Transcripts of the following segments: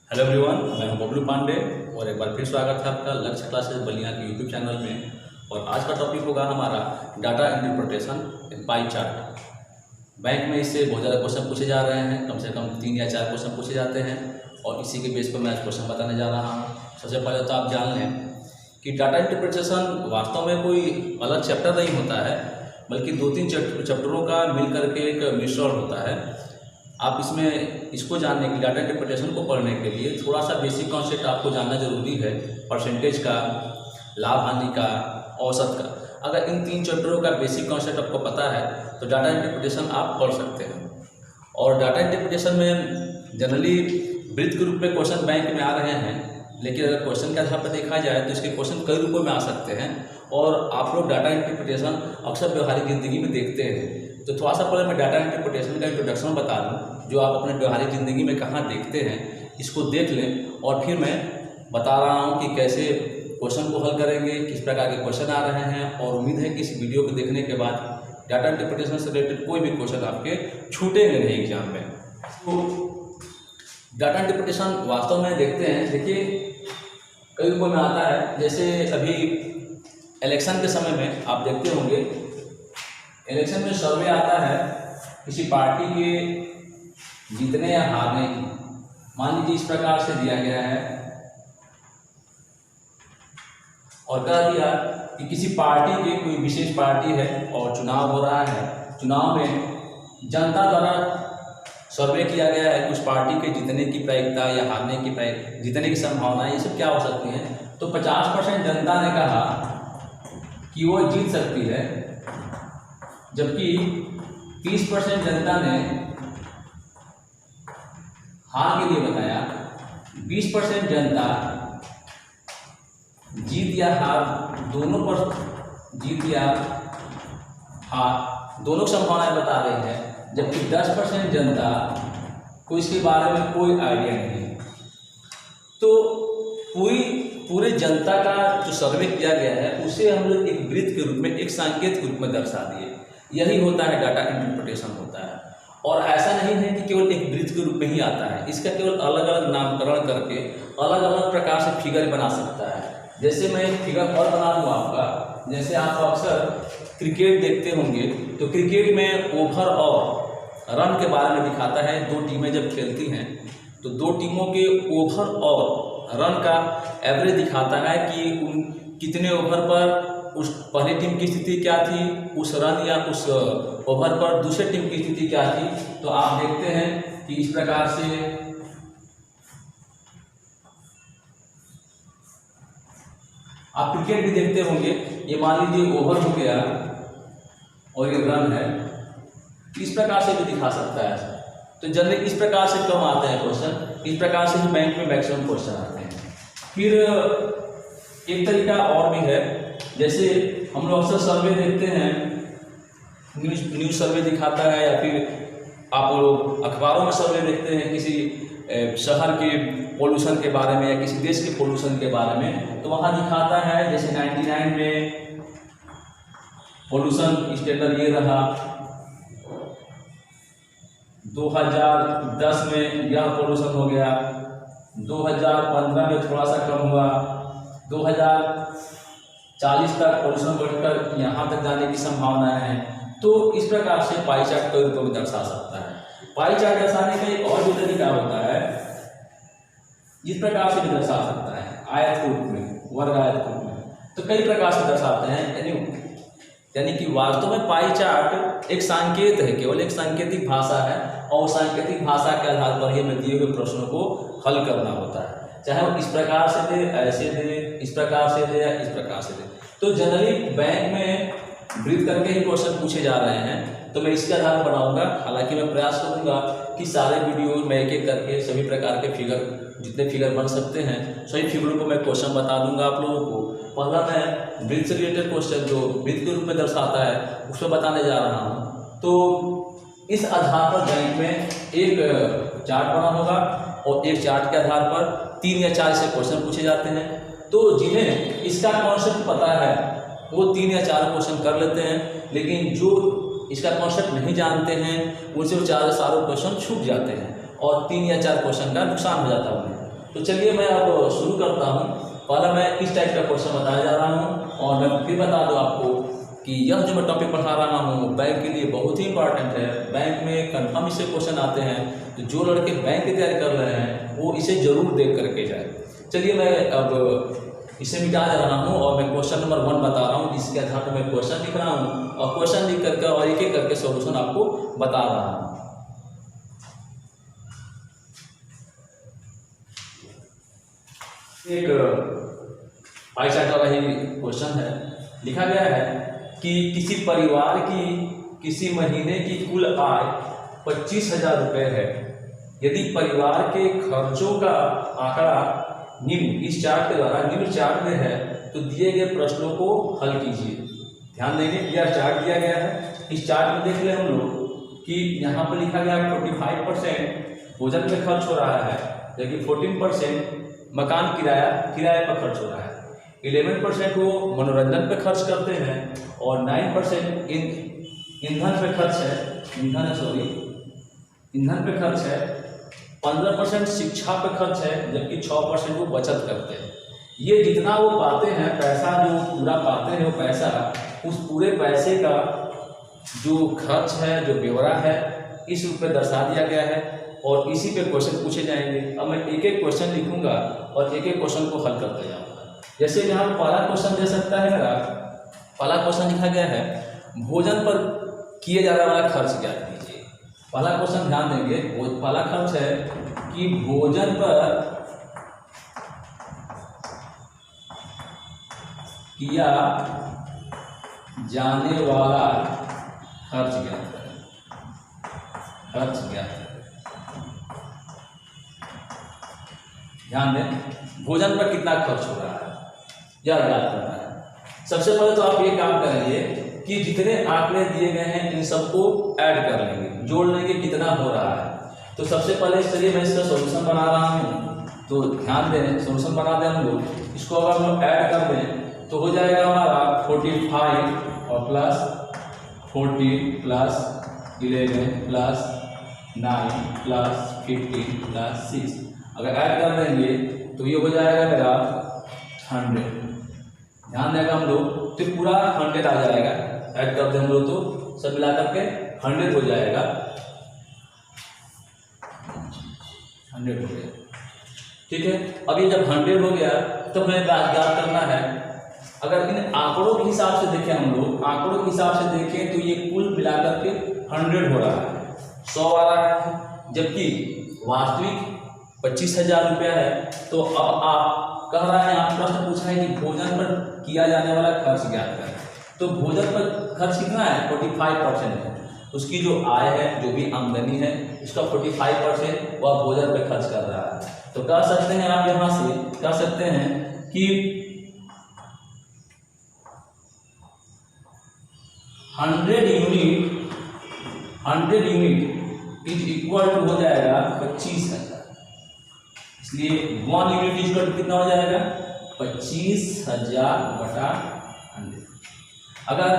Hello everyone, मैं हूं बबलू पांडे और एक बार फिर स्वागत है आपका लक्ष्य क्लासेस बलिया के यूट्यूब चैनल में। और आज का टॉपिक होगा हमारा डाटा इंटरप्रिटेशन इन पाई चार्ट। बैंक में इससे बहुत ज़्यादा क्वेश्चन पूछे जा रहे हैं, कम से कम 3 या 4 क्वेश्चन पूछे जाते हैं और इसी के बेस पर मैं आज क्वेश्चन बताने जा रहा हूँ। सबसे पहले तो आप जान लें कि डाटा इंटरप्रिटेशन वास्तव में कोई अलग चैप्टर नहीं होता है, बल्कि 2-3 चैप्टरों का मिल करके एक मिश्रण होता है। आप इसमें इसको जानने के लिए, डाटा इंटरप्रिटेशन को पढ़ने के लिए थोड़ा सा बेसिक कॉन्सेप्ट आपको जानना जरूरी है। परसेंटेज का, लाभ हानि का, औसत का। अगर इन 3 चैप्टरों का बेसिक कॉन्सेप्ट आपको पता है तो डाटा इंटरप्रिटेशन आप पढ़ सकते हैं। और डाटा इंटरप्रिटेशन में जनरली वृत्त के रूप में क्वेश्चन बैंक में आ रहे हैं, लेकिन अगर क्वेश्चन के आधार पर देखा जाए तो इसके क्वेश्चन कई रूपों में आ सकते हैं और आप लोग डाटा इंटरप्रिटेशन अक्सर व्यवहारिक ज़िंदगी में देखते हैं। तो थोड़ा सा पहले मैं डाटा इंटरप्रिटेशन का इंट्रोडक्शन बता दूं, जो आप अपने व्यवहारिक ज़िंदगी में कहाँ देखते हैं, इसको देख लें। और फिर मैं बता रहा हूँ कि कैसे क्वेश्चन को हल करेंगे, किस प्रकार के क्वेश्चन आ रहे हैं। और उम्मीद है कि इस वीडियो को देखने के बाद डाटा इंटरप्रिटेशन से रिलेटेड कोई भी क्वेश्चन आपके छूटेंगे नहीं एग्जाम में। तो डाटा इंटरप्रिटेशन वास्तव में देखते हैं, देखिए कई रूपों में आता है। जैसे अभी इलेक्शन के समय में आप देखते होंगे, इलेक्शन में सर्वे आता है किसी पार्टी के जीतने या हारने की। मान लीजिए इस प्रकार से दिया गया है और कह दिया कि किसी पार्टी की कोई विशेष पार्टी है और चुनाव हो रहा है। चुनाव में जनता द्वारा सर्वे किया गया है उस पार्टी के जीतने की प्रायिकता या हारने की जीतने की संभावना, ये सब क्या हो सकती है। तो 50% जनता ने कहा कि वो जीत सकती है, जबकि 30% जनता ने हार के लिए बताया। 20% जनता जीत या हार दोनों पर, जीत या हार दोनों संभावनाएं बता रही है, जबकि 10% जनता को इसके बारे में कोई आइडिया नहीं है। तो पूरे जनता का जो सर्वे किया गया है उसे हम लोग एक वृत्त के रूप में, एक संकेत के रूप में दर्शा दिए। यही होता है डाटा इंटरप्रिटेशन होता है। और ऐसा नहीं है कि केवल एक वृत्त के रूप में ही आता है, इसका केवल अलग अलग नामकरण करके अलग अलग प्रकार से फिगर बना सकता है। जैसे मैं एक फिगर और बना दूँ आपका, जैसे आप अक्सर क्रिकेट देखते होंगे तो क्रिकेट में ओवर और रन के बारे में दिखाता है। 2 टीमें जब खेलती हैं तो 2 टीमों के ओवर और रन का एवरेज दिखाता है कि उन कितने ओवर पर उस पहली टीम की स्थिति क्या थी, उस रन या उस ओवर पर दूसरी टीम की स्थिति क्या थी। तो आप देखते हैं कि इस प्रकार से आप क्रिकेट भी देखते होंगे। ये मान लीजिए ओवर हो गया और ये रन है, इस प्रकार से भी दिखा सकता है। तो जनरली इस प्रकार से कम आते हैं क्वेश्चन, इस प्रकार से भी बैंक में मैक्सिमम क्वेश्चन आते हैं। फिर एक तरीका और भी है, जैसे हम लोग अक्सर सर्वे देखते हैं, न्यूज़ सर्वे दिखाता है, या फिर आप लोग अखबारों में सर्वे देखते हैं किसी शहर के पोल्यूशन के बारे में या किसी देश के पोल्यूशन के बारे में। तो वहाँ दिखाता है जैसे 99 में पोल्यूशन स्टैंडर्ड ये रहा, 2010 में यह पोल्यूशन हो गया, 2015 में थोड़ा सा कम हुआ, 2040 तक पोल्यूशन बढ़कर यहाँ तक जाने की संभावना है। तो इस प्रकार से पाई चार्ट कई रूपों में दर्शा सकता है। पाई चार्ट दर्शाने का एक और भी तरीका होता है, इस प्रकार से भी दर्शा सकता है, आयत के रूप में, वर्ग आयत के रूप में। तो कई प्रकार से दर्शाते हैं। यानी कि वास्तव में पाई चार्ट एक संकेत है, केवल एक सांकेतिक भाषा है और सांकेतिक भाषा के आधार पर ही हमें दिए हुए प्रश्नों को हल करना होता है, चाहे वो इस प्रकार से दे, ऐसे दे, इस प्रकार से दे या इस प्रकार से दे। तो जनरली बैंक में वृत्त करके ही क्वेश्चन पूछे जा रहे हैं, तो मैं इसके आधार पर बनाऊंगा। हालांकि मैं प्रयास करूंगा कि सारे वीडियो में एक एक करके सभी प्रकार के फिगर, जितने फिगर बन सकते हैं सभी फिगरों को मैं क्वेश्चन बता दूंगा आप लोगों को। पहला मैं वृत्त से रिलेटेड क्वेश्चन जो वृत्त के रूप में दर्शाता है उसको बताने जा रहा हूँ। तो इस आधार पर बैंक में एक चार्ट बना होगा और एक चार्ट के आधार पर 3 या 4 से क्वेश्चन पूछे जाते हैं। तो जिन्हें इसका कॉन्सेप्ट पता है वो 3 या 4 क्वेश्चन कर लेते हैं, लेकिन जो इसका कॉन्सेप्ट नहीं जानते हैं उनसे वो 4 सारे क्वेश्चन छूट जाते हैं और 3 या 4 क्वेश्चन का नुकसान हो जाता है उन्हें। तो चलिए मैं अब शुरू करता हूँ। पहला मैं इस टाइप का क्वेश्चन बताया जा रहा हूँ और मैं फिर बता दूँ आपको कि यह जो मैं टॉपिक पढ़ा रहा हूँ बैंक के लिए बहुत ही इंपॉर्टेंट है। बैंक में कंफर्म इससे क्वेश्चन आते हैं, तो जो लड़के बैंक की तैयारी कर रहे हैं वो इसे जरूर देख करके जाए। चलिए मैं अब इसे मिटा जा रहा हूँ और मैं क्वेश्चन नंबर 1 बता रहा हूँ। इसके आधार पर मैं क्वेश्चन लिख रहा हूँ और क्वेश्चन लिख करके और एक एक करके सॉल्यूशन आपको बता रहा हूँ। एक पाई चार्ट वाला ही क्वेश्चन है। लिखा गया है कि किसी परिवार की किसी महीने की कुल आय 25,000 रुपये है। यदि परिवार के खर्चों का आंकड़ा निम्न इस चार्ट के द्वारा निम्न चार्ट में है तो दिए गए प्रश्नों को हल कीजिए। ध्यान देंगे, यह चार्ट दिया गया है। इस चार्ट में देख लें हम लोग कि यहाँ पर लिखा गया 45% भोजन पे खर्च हो रहा है, लेकिन 14% मकान किराए पर खर्च हो रहा है, 11% वो मनोरंजन पे खर्च करते हैं और 9% ईंधन पे खर्च है, ईंधन पे खर्च है, 15% शिक्षा पे खर्च है, जबकि 6% वो बचत करते हैं। ये जितना वो पाते हैं पैसा, जो पूरा पाते हैं वो पैसा, उस पूरे पैसे का जो खर्च है, जो ब्यौरा है, इस रूप में दर्शा दिया गया है और इसी पे क्वेश्चन पूछे जाएंगे। अब मैं एक एक क्वेश्चन लिखूंगा और एक एक क्वेश्चन को हल करते जाऊंगा। जैसे यहाँ पहला क्वेश्चन दे सकता है मेरा, पहला क्वेश्चन लिखा गया है भोजन पर किए जाने वाला खर्च ज्ञात कीजिए। पहला क्वेश्चन ध्यान देंगे, पहला खर्च है कि भोजन पर किया जाने वाला खर्च ज्ञात करें, खर्च ज्ञात करें। ध्यान दें, भोजन पर कितना खर्च हो रहा है यह ज्ञात करना है। सबसे पहले तो आप ये काम करेंगे कि जितने आंकड़े दिए गए हैं इन सबको ऐड कर लेंगे, जोड़ लेंगे कितना हो रहा है। तो सबसे पहले चलिए मैं इसका सॉल्यूशन बना रहा हूँ, तो ध्यान दें सॉल्यूशन बना दें हम लोग। इसको अगर हम लोग ऐड कर दें तो हो जाएगा हमारा 45 और plus 14 plus 11 plus 9 plus 15 plus 6। अगर ऐड कर देंगे तो ये हो जाएगा मेरा 100। ध्यान देगा हम लोग तो पूरा 100 आ जाएगा। ऐड कर दें हम लोग तो सब मिला करके 100 हो जाएगा, 100 हो गया। ठीक है, अब ये जब 100 हो गया तो हमें बात याद करना है। अगर इन आंकड़ों के हिसाब से देखें हम लोग, आंकड़ों के हिसाब से देखें तो ये कुल मिलाकर के 100 हो रहा है, 100 आ रहा है, जबकि वास्तविक 25,000 रुपया है। तो अब आप कह रहा है, आप प्रश्न पूछा है कि भोजन पर किया जाने वाला खर्च ज्ञात करें। तो भोजन पर खर्च कितना है, 45% है। उसकी जो आय है, जो भी आमदनी है, उसका 45% वह भोजन पर खर्च कर रहा है। तो कह सकते हैं आप यहाँ से कह सकते हैं कि 100 यूनिट इज इक्वल टू हो जाएगा 25,000। इसलिए 1 यूनिट इज इक्वल टू कितना हो जाएगा, 25,000 बटा 100। अगर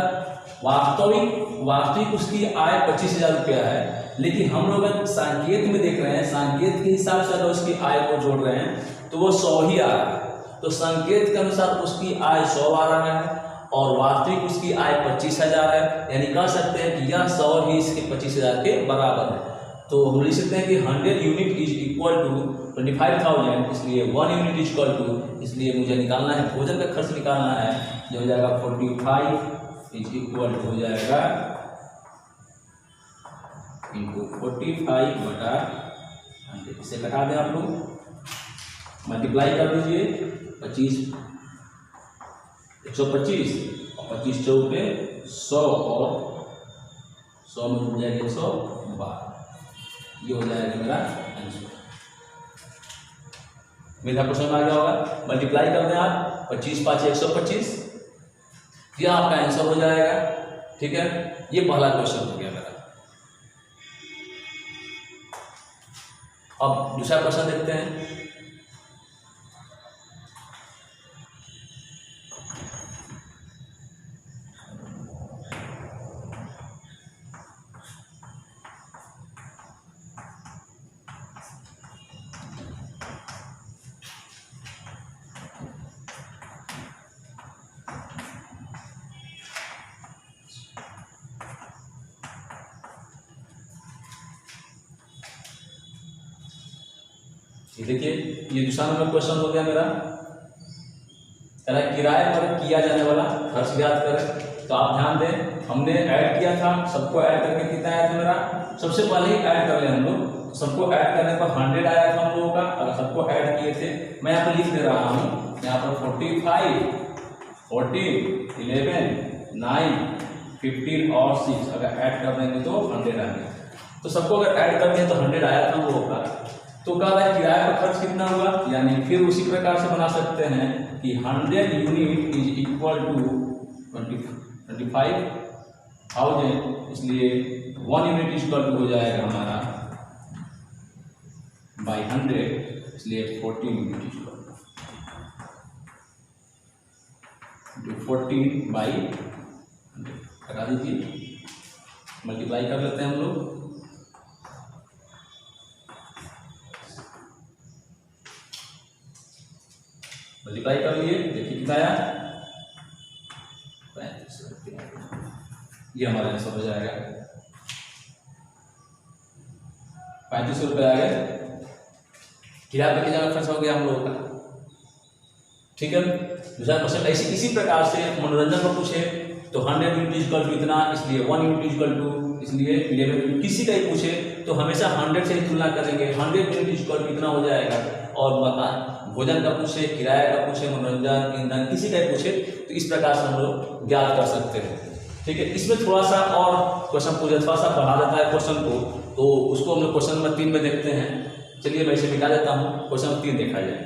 वास्तविक उसकी आय 25,000 रुपया है, लेकिन हम लोग संकेत में देख रहे हैं, संकेत के हिसाब से अगर उसकी आय को जोड़ रहे हैं तो वो 100 ही आ रहा है। तो संकेत के अनुसार उसकी आय 100 आ रहा है और वास्तविक उसकी आय 25,000 है। यानी कह सकते हैं कि यह 100 ही इसके 25,000 के बराबर है। तो हम लिख सकते हैं कि 100 यूनिट इज इक्वल टू 25,000, इसलिए 1 यूनिट इज इक्वल टू, इसलिए मुझे निकालना है भोजन का खर्च निकालना है, जो हो जाएगा 45 इज इक्वल टू हो जाएगा इंटू 45 बटा 100। इसे घटा दें आप लोग, मल्टीप्लाई कर दीजिए। 125 और 25 चौके 100 और 100 में जुड़ जाएगा 112। ये हो जाएगा मेरा आंसर। मेरा क्वेश्चन आ गया होगा, मल्टीप्लाई कर दें आप, 25 5 125, यह आपका आंसर हो जाएगा। ठीक है, ये पहला क्वेश्चन हो गया मेरा। अब दूसरा क्वेश्चन देखते हैं। ये देखिए ये दूसरा नंबर क्वेश्चन हो गया मेरा, कह रहा है किराए पर किया जाने वाला खर्च ज्ञात करें। तो आप ध्यान दें, हमने ऐड किया था, सबको ऐड करके कितना आया था मेरा, सबसे पहले ही ऐड कर ले हम लोग। सबको ऐड करने पर 100 आया था हम लोगों का, अगर सबको ऐड किए थे। मैं यहाँ पर लिख दे रहा हूँ, यहाँ पर 45, 14, 11, 9, 15 और 6 अगर ऐड कर देंगे तो 100 आएंगे। तो सबको अगर ऐड कर दें तो 100 आया था हम लोगों का। तो कह रहा है किराए पर खर्च कितना हुआ, यानी फिर उसी प्रकार से बना सकते हैं कि 100 यूनिट इज इक्वल टू 25,000, इसलिए 1 यूनिट इज इक्वल टू हो जाएगा हमारा बाई 100, इसलिए 14 unit is equal to 14 by 100 करा दीजिए, मल्टीप्लाई कर लेते हैं हम लोग। मल्टीप्लाई कर लिए, देखिए कितना आया 35 रुपया, ये हमारा आंसर हो जाएगा 35 रुपये आ गए। किराया पर कितना खर्च हो गया हम लोगों का, ठीक है। दूसरा क्वेश्चन ऐसे इसी प्रकार से मनोरंजन को पूछे तो 100 यूनिट इक्वल टू इतना, इसलिए 1 यूनिट इक्वल टू, इसलिए 11 यूनिट। किसी का ही पूछे तो हमेशा 100 से ही तुलना करेंगे, 100 यूनिट इक्वल टू इतना हो जाएगा। और बता भोजन का पूछे, किराया का पूछे, मनोरंजन, ईंधन, किसी का ही पूछे तो इस प्रकार से हम लोग ज्ञात कर सकते हैं, ठीक है। इसमें थोड़ा सा और क्वेश्चन पूछे, थोड़ा सा बढ़ा देता है क्वेश्चन को, तो उसको हम लोग क्वेश्चन नंबर 3 में देखते हैं। चलिए मैं इसे मिटा देता हूँ, क्वेश्चन नंबर 3 देखा जाए।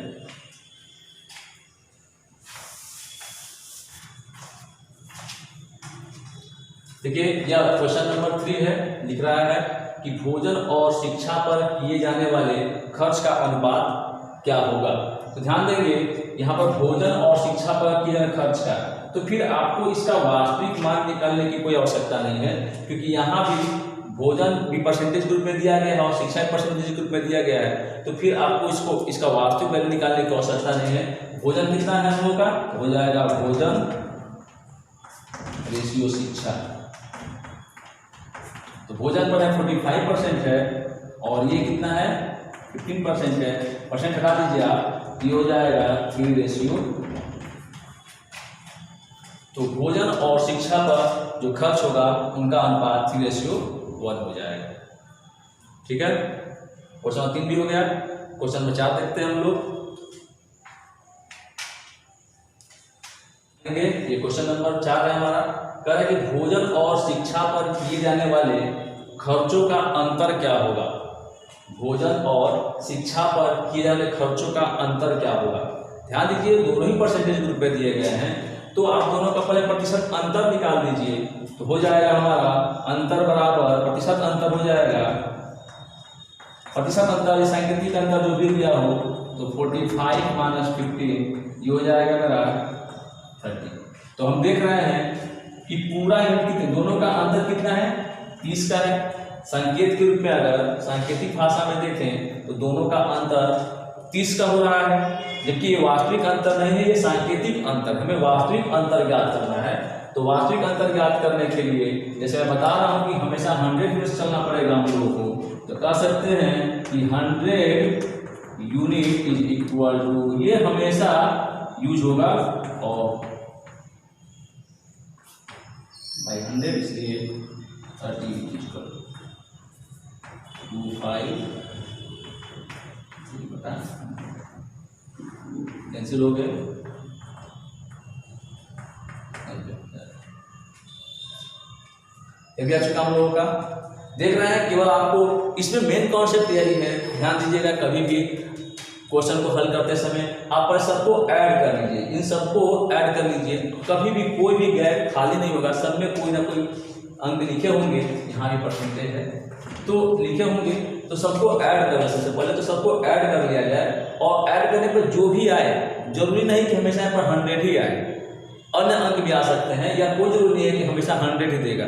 देखिए यह क्वेश्चन नंबर 3 है, लिख रहा है कि भोजन और शिक्षा पर किए जाने वाले खर्च का अनुपात क्या होगा। तो ध्यान देंगे यहाँ पर भोजन और शिक्षा पर किए जाने खर्च का, तो फिर आपको इसका वास्तविक मान निकालने की कोई आवश्यकता नहीं है, क्योंकि यहाँ भी भोजन भी परसेंटेज के रूप में दिया गया है और शिक्षा परसेंटेज के रूप में दिया गया है। तो फिर आपको इसका वास्तविक वैल्यू निकालने की आवश्यकता नहीं है। भोजन कितना है हम लोग का, हो जाएगा भोजन रेशियो शिक्षा। तो भोजन पर 45% है और ये कितना है 15% है, परसेंट हटा दीजिए आप, ये हो जाएगा 3 रेशियो। तो भोजन और शिक्षा पर जो खर्च होगा उनका अनुपात 3:1 हो जाएगा, ठीक है। क्वेश्चन नंबर 3 भी हो गया। क्वेश्चन नंबर 4 देखते हैं हम लोग। ये क्वेश्चन नंबर 4 है हमारा, कह रहा है कि भोजन और शिक्षा पर किए जाने वाले खर्चों का अंतर क्या होगा। भोजन और शिक्षा पर किए जाने वाले खर्चों का अंतर क्या होगा। ध्यान दीजिए दोनों ही परसेंटेज ग्रुप पे दिए गए हैं, तो आप दोनों का पहले प्रतिशत अंतर निकाल दीजिए, तो हो जाएगा हमारा अंतर बराबर प्रतिशत अंतर हो जाएगा, प्रतिशत अंतर सांकेतिक अंतर जो भी दिया हो, तो 45 - 15 ये हो जाएगा मेरा 30। तो हम देख रहे हैं कि पूरा यूनिट कितने, दोनों का अंतर कितना है 30 का है। संकेत के रूप में अगर सांकेतिक भाषा में देखें तो दोनों का अंतर 30 का हो रहा है, जबकि ये वास्तविक अंतर नहीं है, ये सांकेतिक अंतर। हमें वास्तविक अंतर ज्ञात करना है। तो वास्तविक अंतर ज्ञात करने के लिए जैसे मैं बता रहा हूँ कि हमेशा 100 यूनिट चलना पड़ेगा हम लोगों को, तो कह सकते हैं कि 100 यूनिट इज इक्वल टू, ये हमेशा यूज होगा और बाई 100, इसलिए 30 इक्वल टू 25 कैंसिल हो गए, ये भी आ चुका हम लोगों का। देख रहे हैं केवल आपको इसमें मेन कॉन्सेप्ट यही है, ध्यान दीजिएगा कभी भी क्वेश्चन को हल करते समय आप पर सबको ऐड कर लीजिए, इन सबको ऐड कर लीजिए, कभी भी कोई भी गैप खाली नहीं होगा, सब में कोई ना कोई अंक लिखे होंगे, यहाँ भी परसेंटेज है तो लिखे होंगे, तो सबको ऐड करना। सबसे पहले तो सबको ऐड कर लिया जाए, और ऐड करने पर जो भी आए, जरूरी नहीं कि हमेशा यहाँ पर 100 ही आए, अन्य अंक भी आ सकते हैं, या कोई जरूरी नहीं है कि हमेशा 100 ही देगा,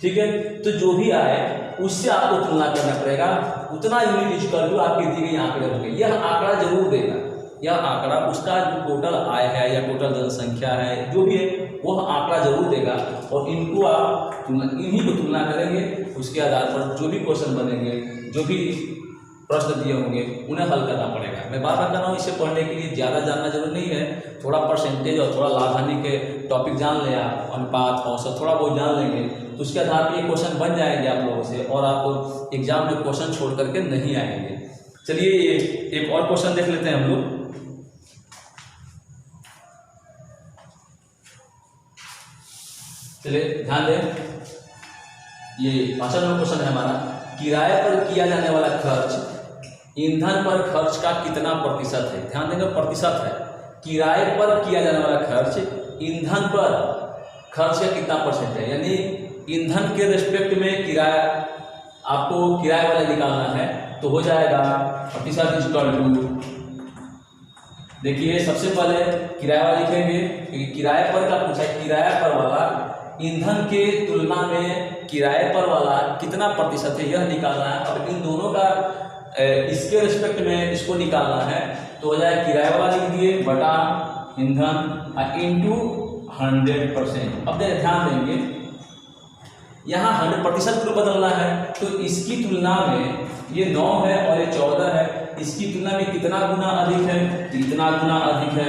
ठीक है। तो जो भी आए उससे आपको तुलना करना पड़ेगा, उतना यूनिट इक्वल टू आपकी दी गई आंकड़े होंगे, यह आंकड़ा जरूर देगा, यह आंकड़ा उसका जो टोटल आय है या टोटल जनसंख्या है जो भी है वह आंकड़ा जरूर देगा, और इनको आप इन्हीं को तुलना करेंगे, उसके आधार पर जो भी क्वेश्चन बनेंगे, जो भी प्रश्न दिए होंगे उन्हें हल करना पड़ेगा। मैं बार बार कर रहा हूँ, इसे पढ़ने के लिए ज़्यादा जानना जरूरी नहीं है। थोड़ा परसेंटेज और थोड़ा लाभ हानि के टॉपिक जान लें आप, अनुपात औसत थोड़ा बहुत जान लेंगे तो उसके आधार पर ये क्वेश्चन बन जाएंगे आप लोगों से, और आप एग्जाम में क्वेश्चन छोड़ करके नहीं आएंगे। चलिए ये एक और क्वेश्चन देख लेते हैं हम लोग। चलिए ध्यान दें, ये 5वां नंबर क्वेश्चन है हमारा। किराए पर किया जाने वाला खर्च ईंधन पर खर्च का कितना प्रतिशत है? ध्यान देंगे, प्रतिशत है। किराए पर किया जाने वाला खर्च ईंधन पर खर्च का कितना परसेंट है, यानी ईंधन के रिस्पेक्ट में किराया आपको किराए वाला निकालना है तो हो जाएगा प्रतिशत इक्वल टू, देखिए सबसे पहले किराए वाला लिखेंगे क्योंकि किराए पर का पूछा है। किराया पर वाला ईंधन के तुलना में किराए पर वाला कितना प्रतिशत है यह निकालना है। अब इन दोनों का इसके रिस्पेक्ट में इसको निकालना है तो हो जाए किराए वाला लिख दिए बटा ईंधन इंटू 100%। अब ध्यान देंगे यहाँ 100% क्यों बदलना है, तो इसकी तुलना में ये 9 है और ये 14 है, इसकी तुलना में कितना गुना अधिक है, इतना गुना अधिक है।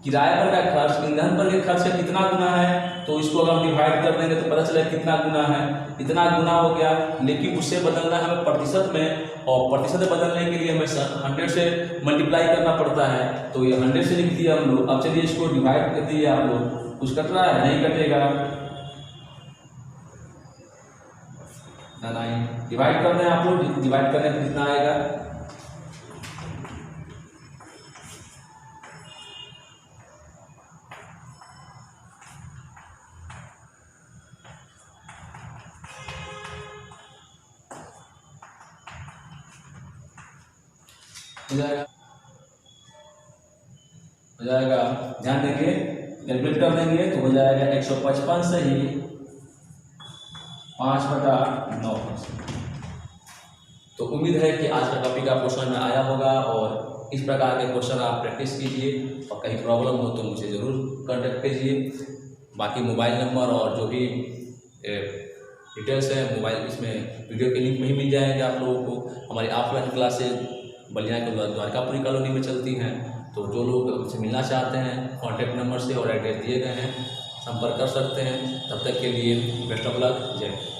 किराए पर का खर्च ईंधन पर के खर्च से कितना गुना है, तो इसको अगर हम डिवाइड कर देंगे तो पता चले कितना गुना है, इतना गुना हो गया। लेकिन उससे बदलना है हमें प्रतिशत में, और प्रतिशत बदलने के लिए हमें 100 से मल्टीप्लाई करना पड़ता है, तो ये 100 से लिख दिया हम लोग। अब चलिए इसको डिवाइड कर दिए आप लोग, कुछ कट रहा है नहीं कटेगा ना, नहीं डिवाइड कर दें आप लोग, डिवाइड करने पर कितना आएगा, हो जाएगा ध्यान देंगे, कैलकुलेट कर देंगे तो हो जाएगा 155 से ही 5/9%। तो उम्मीद है कि आज का टॉपिक आपको समझ में आया होगा, और इस प्रकार के क्वेश्चन आप प्रैक्टिस कीजिए, और कहीं प्रॉब्लम हो तो मुझे ज़रूर कांटेक्ट कीजिए। बाकी मोबाइल नंबर और जो भी डिटेल्स है मोबाइल इसमें वीडियो के लिंक में ही मिल जाएंगे आप लोगों को। हमारी ऑफलाइन क्लासेज बलिया के द्वारकापुरी कॉलोनी में चलती हैं, तो जो लोग हमसे मिलना चाहते हैं कॉन्टैक्ट नंबर से और एड्रेस दिए गए हैं संपर्क कर सकते हैं। तब तक के लिए बेस्ट ऑफ लक, जय हिंद।